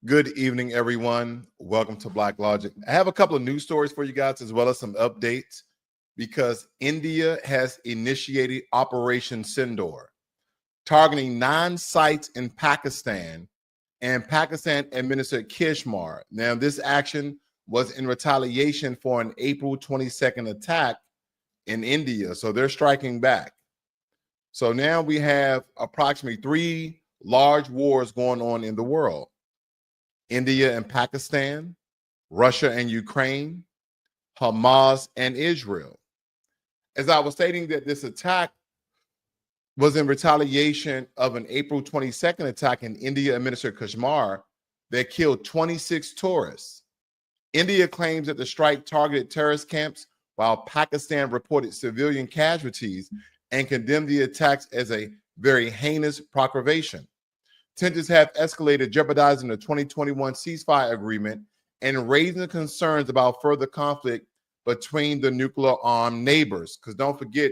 Good evening, everyone. Welcome to Blacklogic. I have a couple of news stories for you guys, as well as some updates, because India has initiated Operation Sindoor, targeting 9 sites in Pakistan, and Pakistan administered Kishmar. Now, this action was in retaliation for an April 22nd attack in India, so they're striking back. So now we have approximately 3 large wars going on in the world: India and Pakistan, Russia and Ukraine, Hamas and Israel. As I was stating, that this attack was in retaliation of an April 22nd attack in India administered Kashmir that killed 26 tourists. India claims that the strike targeted terrorist camps, while Pakistan reported civilian casualties and condemned the attacks as a very heinous provocation. Tensions have escalated, jeopardizing the 2021 ceasefire agreement and raising concerns about further conflict between the nuclear-armed neighbors. Because don't forget,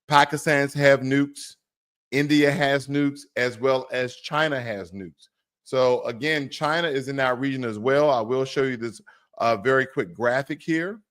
Pakistan's have nukes, India has nukes, as well as China has nukes. So again, China is in that region as well. I will show you this very quick graphic here.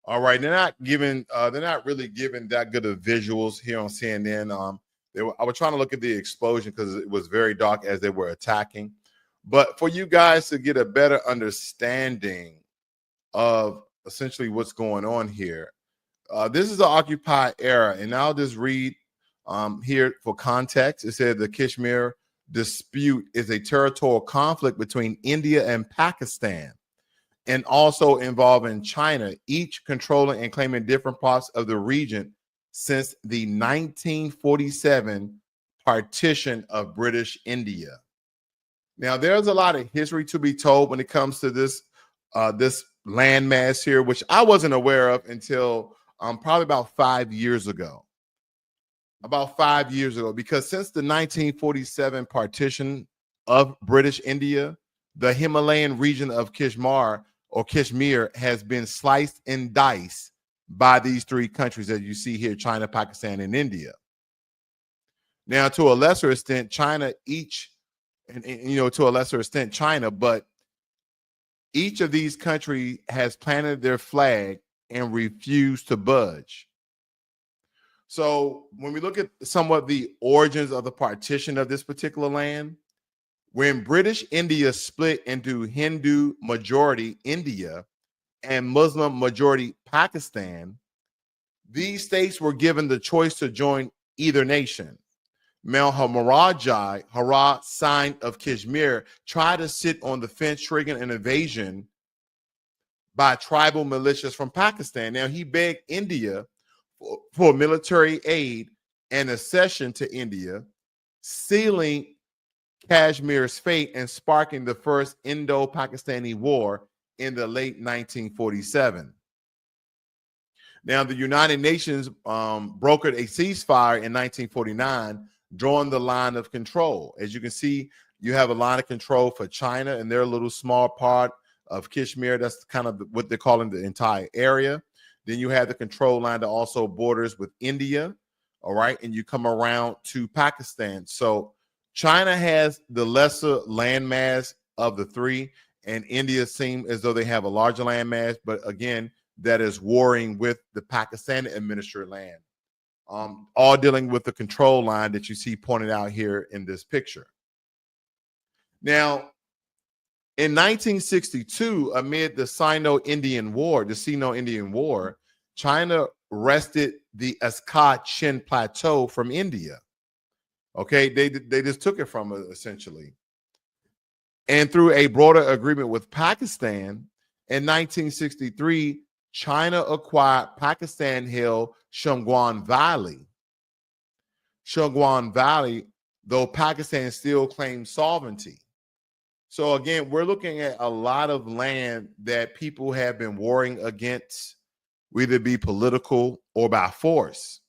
All right, they're not really giving that good of visuals here on CNN. I was trying to look at the explosion because it was very dark as they were attacking. But for you guys to get a better understanding of essentially what's going on here, this is the occupied era, and I'll just read here for context. It said the Kashmir dispute is a territorial conflict between India and Pakistan, and also involving China, each controlling and claiming different parts of the region since the 1947 partition of British India. Now, there's a lot of history to be told when it comes to this landmass here, which I wasn't aware of until probably about 5 years ago. Because since the 1947 partition of British India, the Himalayan region of Kashmir has been sliced and diced by these 3 countries that you see here: China, Pakistan, and India. Now, to a lesser extent, China, but each of these countries has planted their flag and refused to budge. So when we look at somewhat the origins of the partition of this particular land, when British India split into Hindu majority India and Muslim majority Pakistan, these states were given the choice to join either nation. Maharaja Singh of Kashmir tried to sit on the fence, triggering an invasion by tribal militias from Pakistan. Now, he begged India for military aid and accession to India, sealing Kashmir's fate and sparking the first Indo-Pakistani War in the late 1947. Now, the United Nations brokered a ceasefire in 1949, drawing the line of control. As you can see, you have a line of control for China and their little small part of Kashmir. That's kind of what they're calling the entire area. Then you have the control line that also borders with India, all right? And you come around to Pakistan. So China has the lesser landmass of the 3, and India seems as though they have a larger landmass, but again, that is warring with the Pakistan administered land, all dealing with the control line that you see pointed out here in this picture. Now, in 1962, amid the Sino-Indian War, China wrested the Askar Chin Plateau from India. Okay, they just took it from us, essentially. And through a broader agreement with Pakistan, in 1963, China acquired Pakistan-held Shangguan Valley. Shangguan Valley, though Pakistan still claims sovereignty. So again, we're looking at a lot of land that people have been warring against, whether it be political or by force.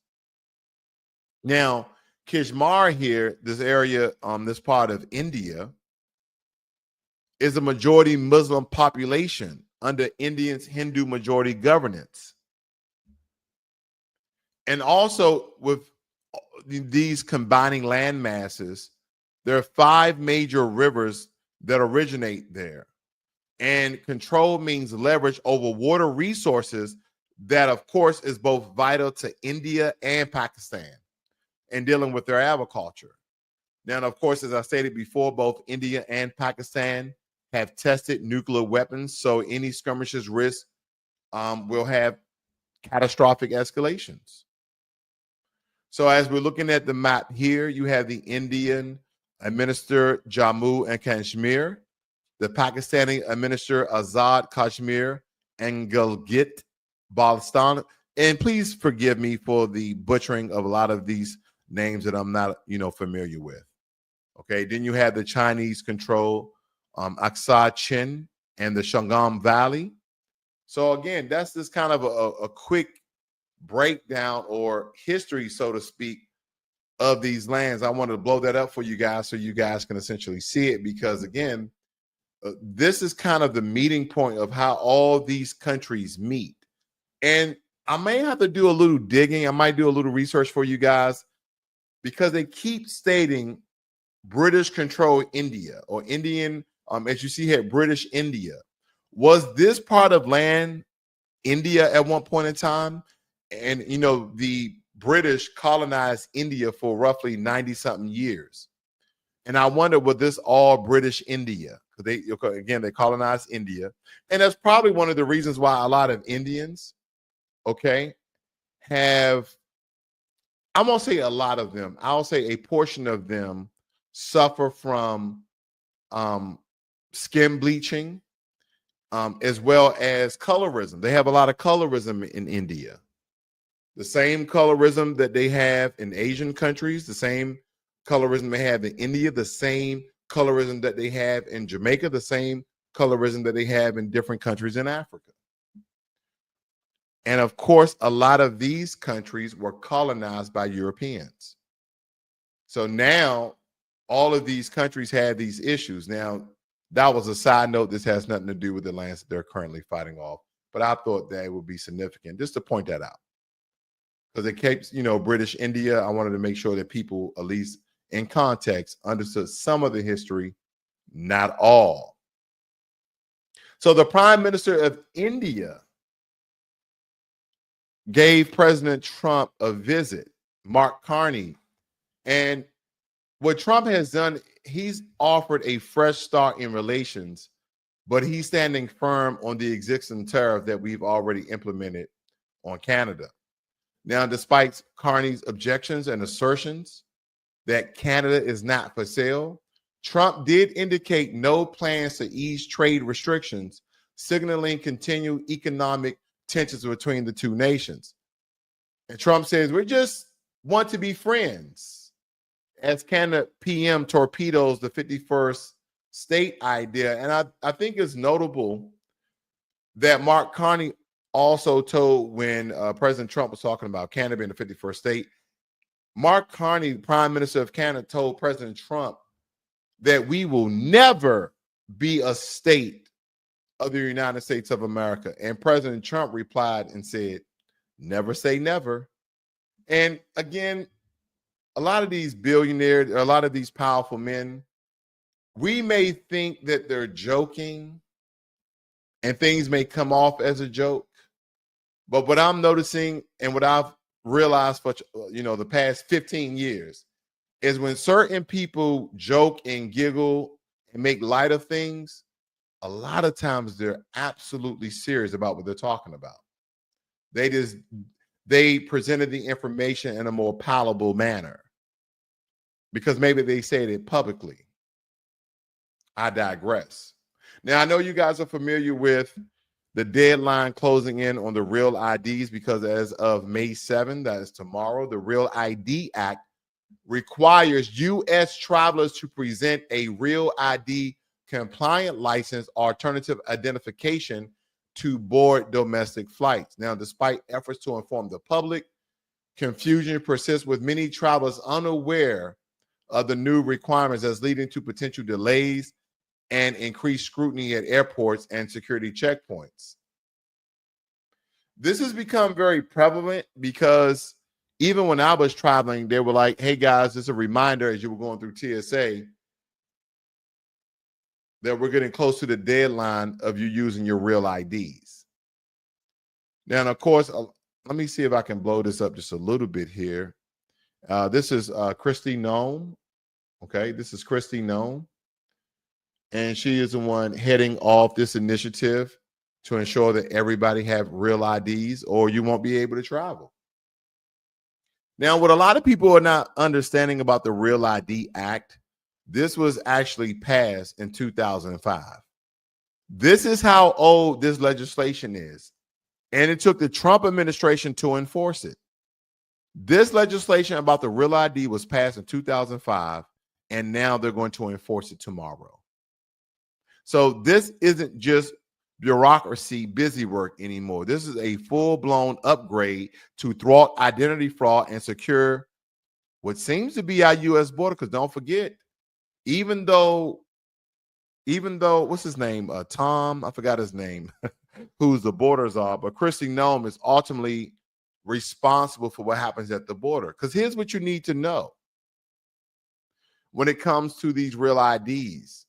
Now, Kashmir here, this area, this part of India, is a majority Muslim population under Indians' Hindu majority governance. And also with these combining land masses, there are 5 major rivers that originate there. And control means leverage over water resources that, of course, is both vital to India and Pakistan in dealing with their agriculture. Now, of course, as I stated before, both India and Pakistan have tested nuclear weapons, so any skirmishes risk will have catastrophic escalations. So as we're looking at the map here, you have the Indian administered Jammu and Kashmir, the Pakistani administered Azad Kashmir and Gilgit-Baltistan. And please forgive me for the butchering of a lot of these names that I'm not, familiar with. Okay, then you have the Chinese control Aksai Chin and the Sangam Valley. So again, that's just kind of a quick breakdown or history, so to speak, of these lands. I wanted to blow that up for you guys so you guys can essentially see it, because again, this is kind of the meeting point of how all these countries meet. And I may have to do a little digging. I might do a little research for you guys, because they keep stating British control India or Indian, as you see here, British India. Was this part of land India at one point in time? And, the British colonized India for roughly 90-something years. And I wonder, was this all British India? Because they colonized India. And that's probably one of the reasons why a lot of Indians, have, I won't say a lot of them, I'll say a portion of them suffer from skin bleaching, as well as colorism. They have a lot of colorism in India. The same colorism that they have in Asian countries, the same colorism they have in India, the same colorism that they have in Jamaica, the same colorism that they have in different countries in Africa. And of course, a lot of these countries were colonized by Europeans. So now all of these countries had these issues. Now, that was a side note. This has nothing to do with the lands that they're currently fighting off. But I thought that it would be significant just to point that out. Because it keeps, British India. I wanted to make sure that people, at least in context, understood some of the history, not all. So the Prime Minister of India gave President Trump a visit, Mark Carney. And what Trump has done, he's offered a fresh start in relations, but he's standing firm on the existing tariff that we've already implemented on Canada. Now, despite Carney's objections and assertions that Canada is not for sale, Trump did indicate no plans to ease trade restrictions, signaling continued economic tensions between the two nations. And Trump says, we just want to be friends, as Canada PM torpedoes the 51st state idea. And I think it's notable that Mark Carney also told, when President Trump was talking about Canada being the 51st state, Mark Carney, Prime Minister of Canada, told President Trump that we will never be a state of the United States of America. And President Trump replied and said, never say never. And again, a lot of these billionaires, a lot of these powerful men, we may think that they're joking and things may come off as a joke. But what I'm noticing and what I've realized for the past 15 years is when certain people joke and giggle and make light of things, a lot of times they're absolutely serious about what they're talking about. They presented the information in a more palatable manner because maybe they said it publicly. I digress. Now, I know you guys are familiar with the deadline closing in on the Real IDs, because as of May 7, that is tomorrow, the Real ID Act requires U.S. travelers to present a Real ID compliant license alternative identification to board domestic flights. Now, despite efforts to inform the public, confusion persists with many travelers unaware of the new requirements, as leading to potential delays and increased scrutiny at airports and security checkpoints. This has become very prevalent because even when I was traveling, they were like, hey guys, just a reminder as you were going through TSA that we're getting close to the deadline of you using your real IDs. Now, and of course, let me see if I can blow this up just a little bit here. This is Christy Nome. Okay, this is Christy Nome. And she is the one heading off this initiative to ensure that everybody have real IDs or you won't be able to travel. Now, what a lot of people are not understanding about the Real ID Act, this was actually passed in 2005. This is how old this legislation is. And it took the Trump administration to enforce it. This legislation about the Real ID was passed in 2005, and now they're going to enforce it tomorrow. So this isn't just bureaucracy busy work anymore. This is a full-blown upgrade to thwart identity fraud and secure what seems to be our U.S. border. Because don't forget, even though what's his name, Tom, I forgot his name, who's the borders are, but Christy Nome is ultimately responsible for what happens at the border. Because here's what you need to know when it comes to these real IDs.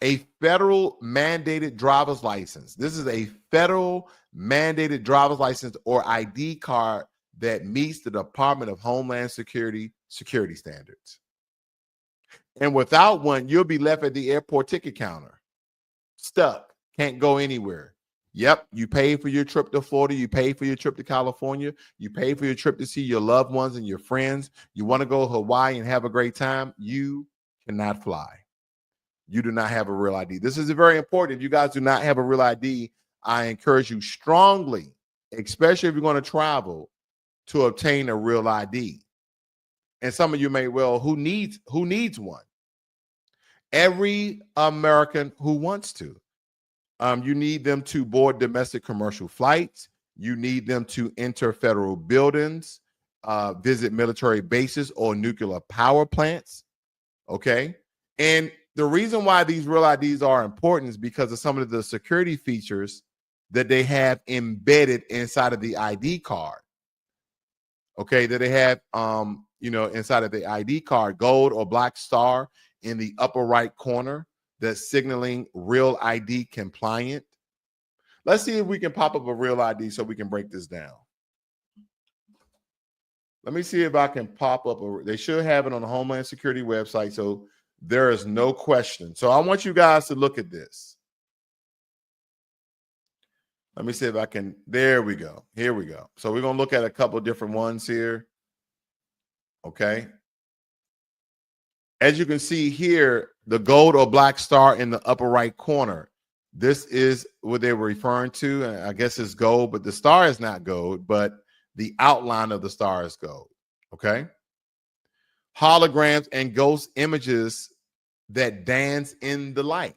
A federal mandated driver's license. This is a federal mandated driver's license or ID card that meets the Department of Homeland Security security standards. And without one, you'll be left at the airport ticket counter, stuck, can't go anywhere. Yep, you pay for your trip to Florida, you pay for your trip to California, you pay for your trip to see your loved ones and your friends. You want to go to Hawaii and have a great time, you cannot fly. You do not have a real ID. This is very important. If you guys do not have a real ID, I encourage you strongly, especially if you're going to travel, to obtain a real ID. And some of you may, well, who needs one? Every American who wants to. You need them to board domestic commercial flights. You need them to enter federal buildings, visit military bases or nuclear power plants. Okay. And the reason why these real IDs are important is because of some of the security features that they have embedded inside of the ID card. Okay, that they have, inside of the ID card, gold or black star in the upper right corner that's signaling real ID compliant. Let's see if we can pop up a real ID so we can break this down. Let me see if I can pop up. They should have it on the Homeland Security website, so there is no question. So I want you guys to look at this. Let me see if I can. There we go. Here we go. So we're going to look at a couple of different ones here. Okay. As you can see here, the gold or black star in the upper right corner. This is what they were referring to. And I guess it's gold, but the star is not gold, but the outline of the star is gold. Okay. Holograms and ghost images that dance in the light.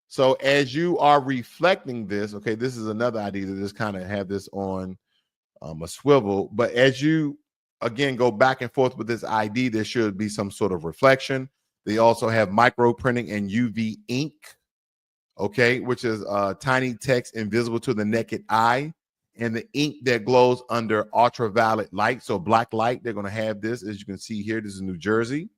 So as you are reflecting this, okay, this is another idea to just kind of have this on a swivel. But as you, again, go back and forth with this ID, there should be some sort of reflection. They also have micro printing and UV ink, okay, which is tiny text invisible to the naked eye. And the ink that glows under ultraviolet light, so black light, they're going to have this, as you can see here. This is New Jersey.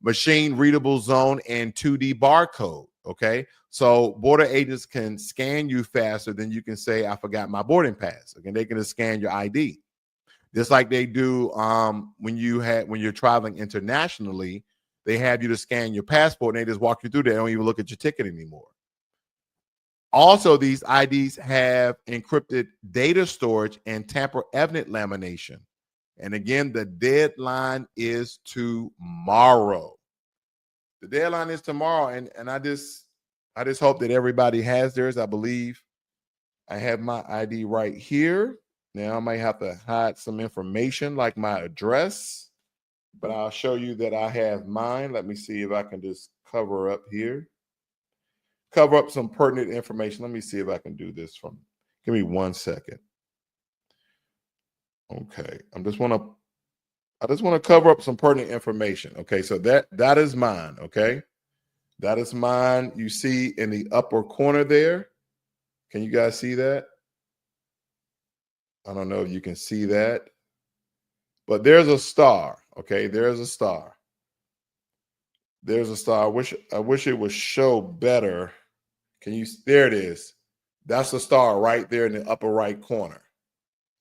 Machine readable zone and 2D barcode, okay? So border agents can scan you faster than you can say, I forgot my boarding pass. Okay, they can just scan your ID. Just like they do when you're traveling internationally, they have you to scan your passport and they just walk you through there. They don't even look at your ticket anymore. Also, these IDs have encrypted data storage and tamper-evident lamination. And again, the deadline is tomorrow. The deadline is tomorrow, and I just hope that everybody has theirs. I believe I have my ID right here. Now I might have to hide some information like my address, but I'll show you that I have mine. Let me see if I can just cover up here. cover up some pertinent information. Let me see if I can do this from. Give me 1 second. Okay, I just want to cover up some pertinent information. Okay, so that is mine. Okay, that is mine. You see in the upper corner there. Can you guys see that? I don't know if you can see that, but there's a star. Okay, there's a star. There's a star. I wish it would show better. Can you? There it is. That's the star right there in the upper right corner.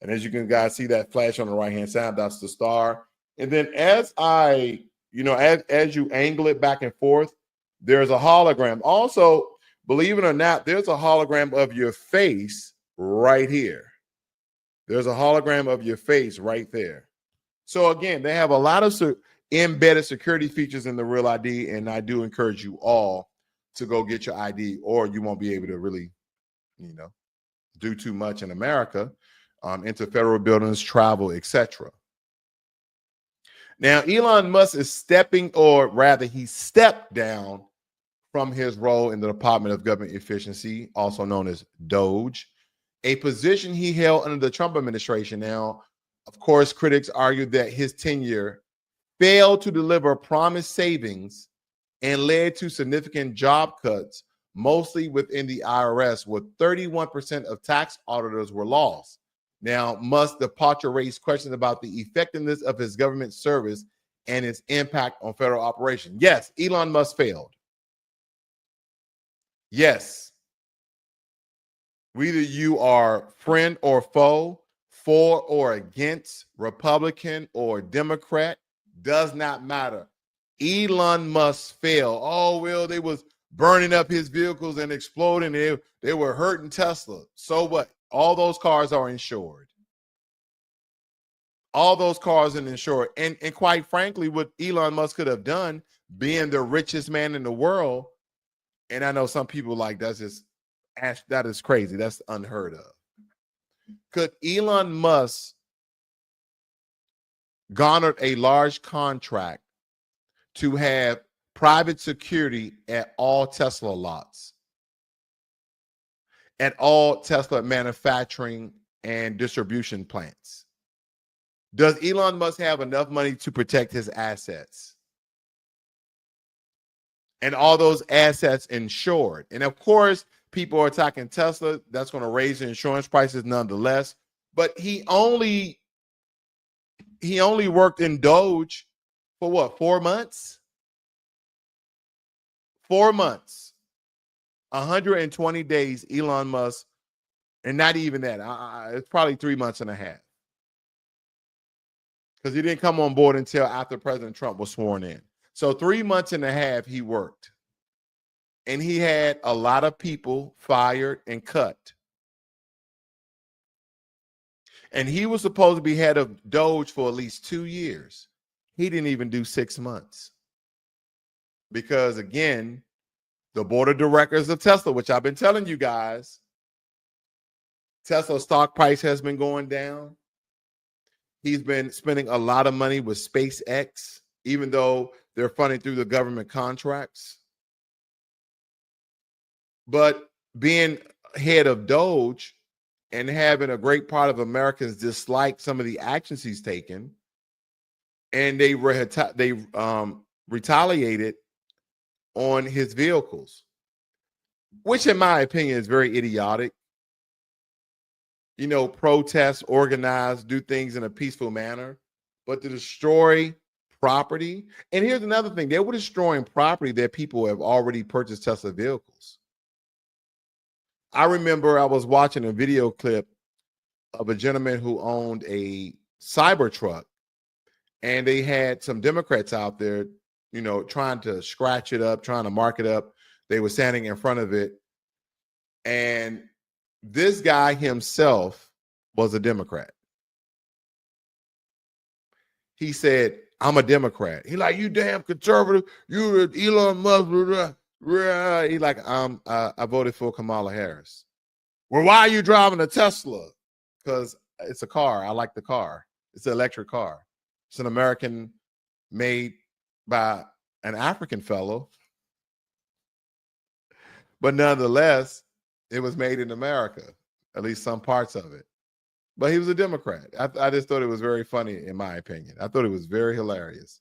And as you can guys see that flash on the right hand side, that's the star. And then as as you angle it back and forth, there's a hologram. Also, believe it or not, there's a hologram of your face right here. There's a hologram of your face right there. So again, they have a lot of embedded security features in the Real ID, and I do encourage you all to go get your ID, or you won't be able to really, do too much in America, into federal buildings, travel, etc. Now, Elon Musk is stepping, or rather, he stepped down from his role in the Department of Government Efficiency, also known as DOGE, a position he held under the Trump administration. Now, of course, critics argued that his tenure failed to deliver promised savings and led to significant job cuts, mostly within the IRS, where 31% of tax auditors were lost. Now, Musk's departure raised questions about the effectiveness of his government service and its impact on federal operations. Yes, Elon Musk failed. Yes. Whether you are friend or foe, for or against, Republican or Democrat, does not matter. Elon Musk failed. Oh, well, they was burning up his vehicles and exploding. They were hurting Tesla. So what? All those cars are insured. All those cars are insured. And quite frankly, what Elon Musk could have done, being the richest man in the world, and I know some people like that is crazy. That's unheard of. Could Elon Musk garnered a large contract to have private security at all Tesla lots, at all Tesla manufacturing and distribution plants? Does Elon Musk have enough money to protect his assets? And all those assets insured? And of course, people are attacking Tesla. That's going to raise the insurance prices nonetheless. But he only worked in Doge for what, 4 months? 4 months. 120 days, Elon Musk, and not even that. It's probably 3 months and a half. Because he didn't come on board until after President Trump was sworn in. So 3 months and a half he worked. And he had a lot of people fired and cut. And he was supposed to be head of Doge for at least 2 years. He didn't even do 6 months. Because again, the board of directors of Tesla, which I've been telling you guys, Tesla stock price has been going down. He's been spending a lot of money with SpaceX, even though they're funding through the government contracts. But being head of Doge and having a great part of Americans dislike some of the actions he's taken, and they retaliated on his vehicles, which in my opinion is very idiotic. Protest, organize, do things in a peaceful manner, but to destroy property. And here's another thing. They were destroying property that people have already purchased Tesla vehicles. I remember I was watching a video clip of a gentleman who owned a Cybertruck, and they had some Democrats out there, trying to scratch it up, trying to mark it up. They were standing in front of it. And this guy himself was a Democrat. He said, "I'm a Democrat." He like, "You damn conservative. You Elon Musk." He like, I voted for Kamala Harris. Well, why are you driving a Tesla? Because it's a car. I like the car. It's an electric car. It's an American made by an African fellow. But nonetheless, it was made in America, at least some parts of it. But he was a Democrat. I just thought it was very funny, in my opinion. I thought it was very hilarious.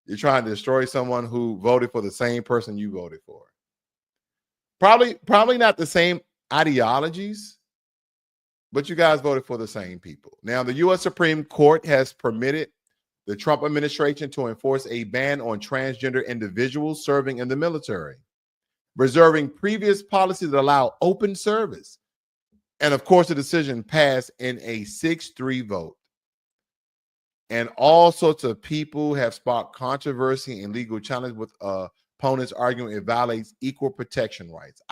You're trying to destroy someone who voted for the same person you voted for. Probably not the same ideologies, but you guys voted for the same people. Now, the U.S. Supreme Court has permitted the Trump administration to enforce a ban on transgender individuals serving in the military, reserving previous policies that allow open service. And of course, the decision passed in a 6-3 vote. And all sorts of people have sparked controversy and legal challenge, with opponents arguing it violates equal protection rights.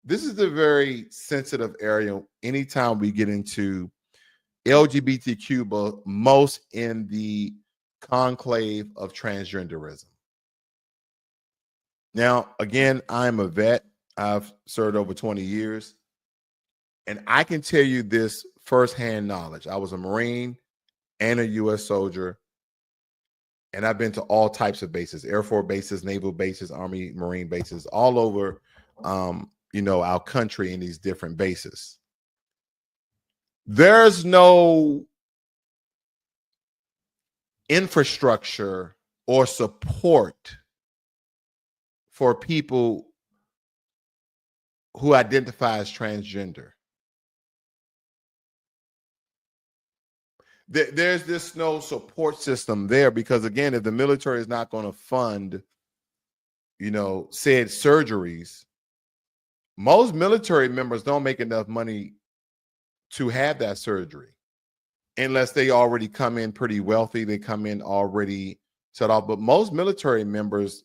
This is a very sensitive area anytime we get into LGBTQ, but most in the conclave of transgenderism. Now, again, I'm a vet. I've served over 20 years. And I can tell you this firsthand knowledge. I was a Marine and a U.S. soldier. And I've been to all types of bases, Air Force bases, naval bases, Army, Marine bases, all over, our country in these different bases. There's no infrastructure or support for people who identify as transgender. There's this no support system there because, again, if the military is not going to fund, said surgeries, most military members don't make enough money to have that surgery unless they already come in pretty wealthy. They come in already set off. But most military members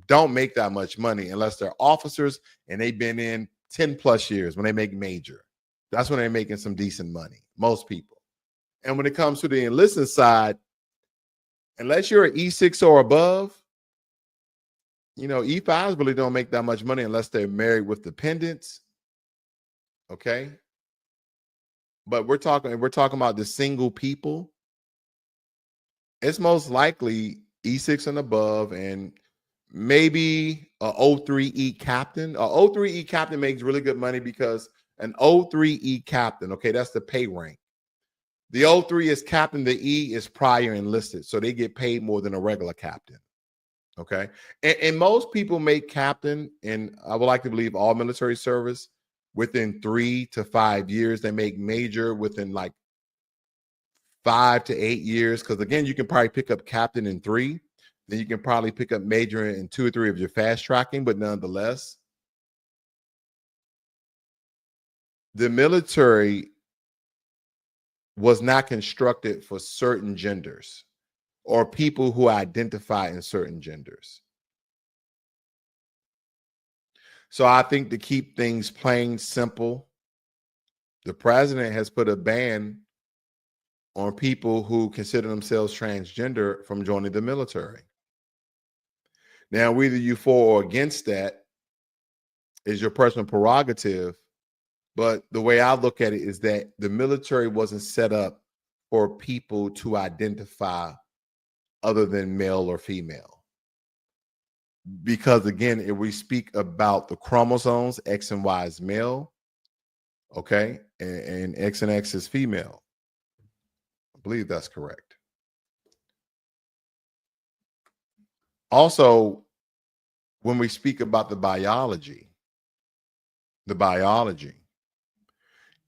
don't make that much money unless they're officers and they've been in 10 plus years. When they make major, that's when they're making some decent money, most people. And when it comes to the enlisted side, unless you're an E6 or above, E5s really don't make that much money unless they're married with dependents. Okay. But we're talking about the single people. It's most likely E6 and above, and maybe a O3E captain. A O3E captain makes really good money because an O3E captain, okay, that's the pay rank. The O3 is captain, the E is prior enlisted, so they get paid more than a regular captain. Okay, and most people make captain, and I would like to believe all military service, within 3 to 5 years. They make major within like 5 to 8 years, because again, you can probably pick up captain in 3, then you can probably pick up major in 2 or 3 of your fast tracking. But nonetheless, the military was not constructed for certain genders or people who identify in certain genders. So I think, to keep things plain simple, the president has put a ban on people who consider themselves transgender from joining the military. Now, whether you for or against that is your personal prerogative. But the way I look at it is that the military wasn't set up for people to identify other than male or female. Because again, if we speak about the chromosomes, X and Y is male, okay, and X and X is female. I believe that's correct. Also, when we speak about the biology,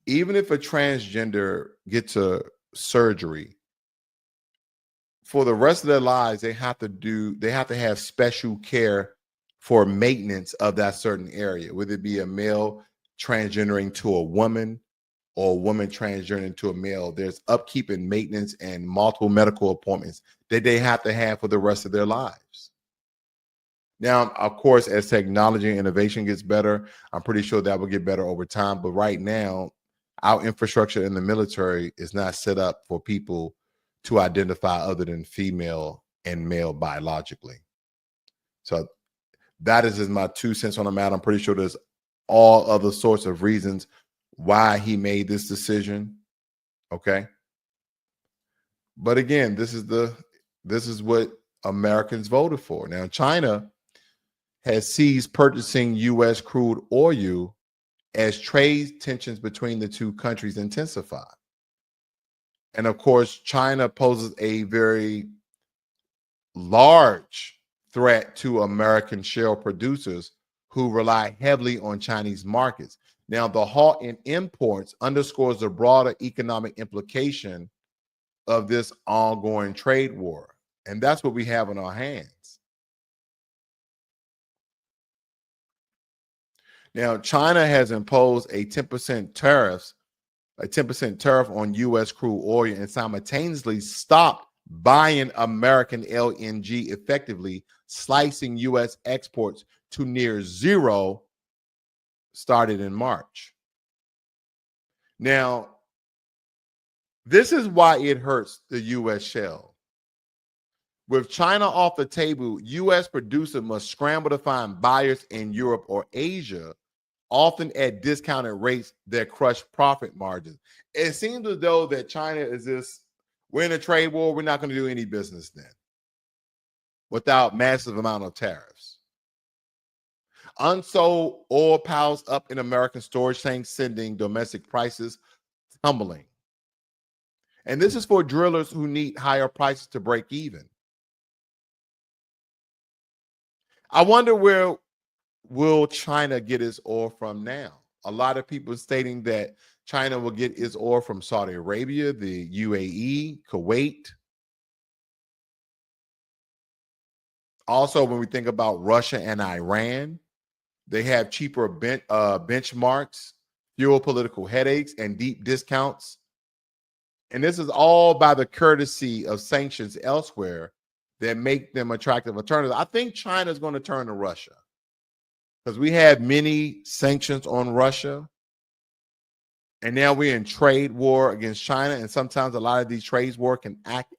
even if a transgender gets a surgery, for the rest of their lives, they have to have special care for maintenance of that certain area, whether it be a male transgendering to a woman or a woman transgendering to a male. There's upkeep and maintenance and multiple medical appointments that they have to have for the rest of their lives. Now, of course, as technology and innovation gets better, I'm pretty sure that will get better over time. But right now, our infrastructure in the military is not set up for people to identify other than female and male biologically. So that is just my 2 cents on the matter. I'm pretty sure there's all other sorts of reasons why he made this decision. Okay. But again, this is what Americans voted for. Now, China has ceased purchasing U.S. crude oil as trade tensions between the two countries intensify. And of course, China poses a very large threat to American shale producers who rely heavily on Chinese markets. Now, the halt in imports underscores the broader economic implication of this ongoing trade war. And that's what we have in our hands. Now, China has imposed a 10% tariff on U.S. crude oil and simultaneously stopped buying American LNG, effectively slicing U.S. exports to near zero, started in March. Now, this is why it hurts the U.S. shale. With China off the table, U.S. producers must scramble to find buyers in Europe or Asia, often at discounted rates that crush profit margins. It seems as though that China is this, we're in a trade war, we're not going to do any business then without massive amount of tariffs. Unsold oil piles up in American storage tanks, sending domestic prices tumbling. And this is for drillers who need higher prices to break even. I wonder where will China get its oil from now? A lot of people stating that China will get its oil from Saudi Arabia, the UAE, Kuwait. Also, when we think about Russia and Iran, they have cheaper benchmarks, fewer political headaches, and deep discounts. And this is all by the courtesy of sanctions elsewhere that make them attractive alternatives. I think China is going to turn to Russia because we have many sanctions on Russia. And now we're in trade war against China. And sometimes a lot of these trade wars can act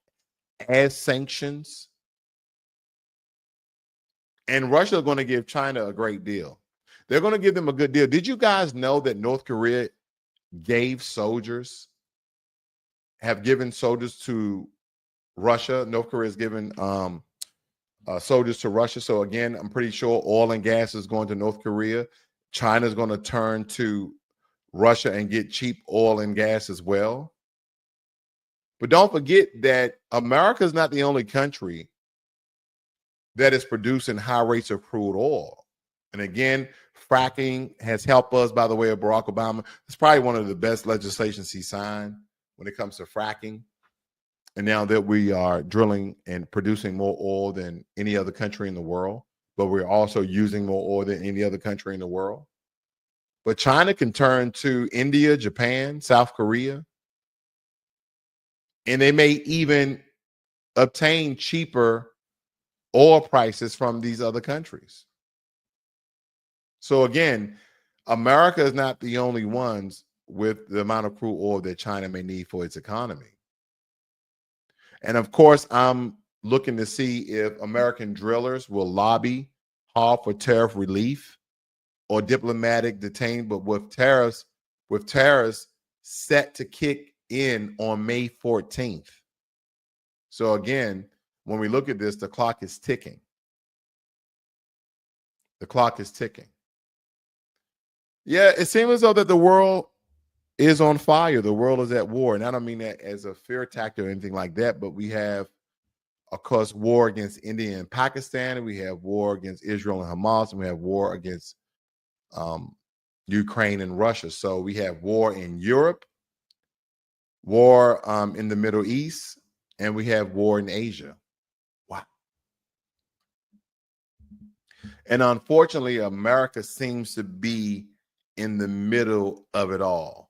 as sanctions. And Russia is going to give China a great deal. They're going to give them a good deal. Did you guys know that North Korea have given soldiers to Russia? North Korea has given soldiers to Russia. So again, I'm pretty sure oil and gas is going to North Korea. China is going to turn to Russia and get cheap oil and gas as well. But don't forget that America is not the only country that is producing high rates of crude oil. And again, fracking has helped us by the way of Barack Obama. It's probably one of the best legislations he signed when it comes to fracking. And now that we are drilling and producing more oil than any other country in the world, but we're also using more oil than any other country in the world. But China can turn to India, Japan, South Korea, and they may even obtain cheaper oil prices from these other countries. So again, America is not the only ones with the amount of crude oil that China may need for its economy. And of course, I'm looking to see if American drillers will lobby hard for tariff relief or diplomatic detain, but with tariffs set to kick in on May 14th. So again, when we look at this, the clock is ticking. The clock is ticking. Yeah, it seems as though that the world is on fire. The world is at war. And I don't mean that as a fear tactic or anything like that, but we have, of course, war against India and Pakistan, and we have war against Israel and Hamas, and we have war against Ukraine and Russia. So we have war in Europe, war in the Middle East, and we have war in Asia. Wow. And unfortunately, America seems to be in the middle of it all.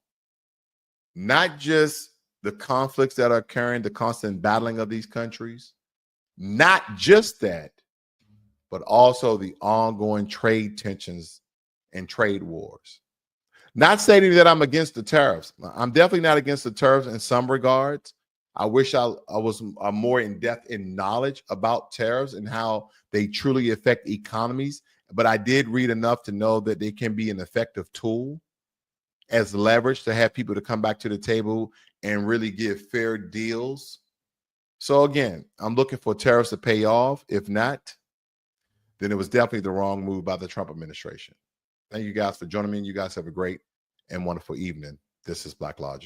Not just the conflicts that are occurring, the constant battling of these countries, not just that, but also the ongoing trade tensions and trade wars. Not stating that I'm against the tariffs. I'm definitely not against the tariffs in some regards. I wish I was more in depth in knowledge about tariffs and how they truly affect economies. But I did read enough to know that they can be an effective tool as leverage to have people to come back to the table and really give fair deals. So again, I'm looking for tariffs to pay off. If not, then it was definitely the wrong move by the Trump administration. Thank you guys for joining me. You guys have a great and wonderful evening. This is Blacklogic.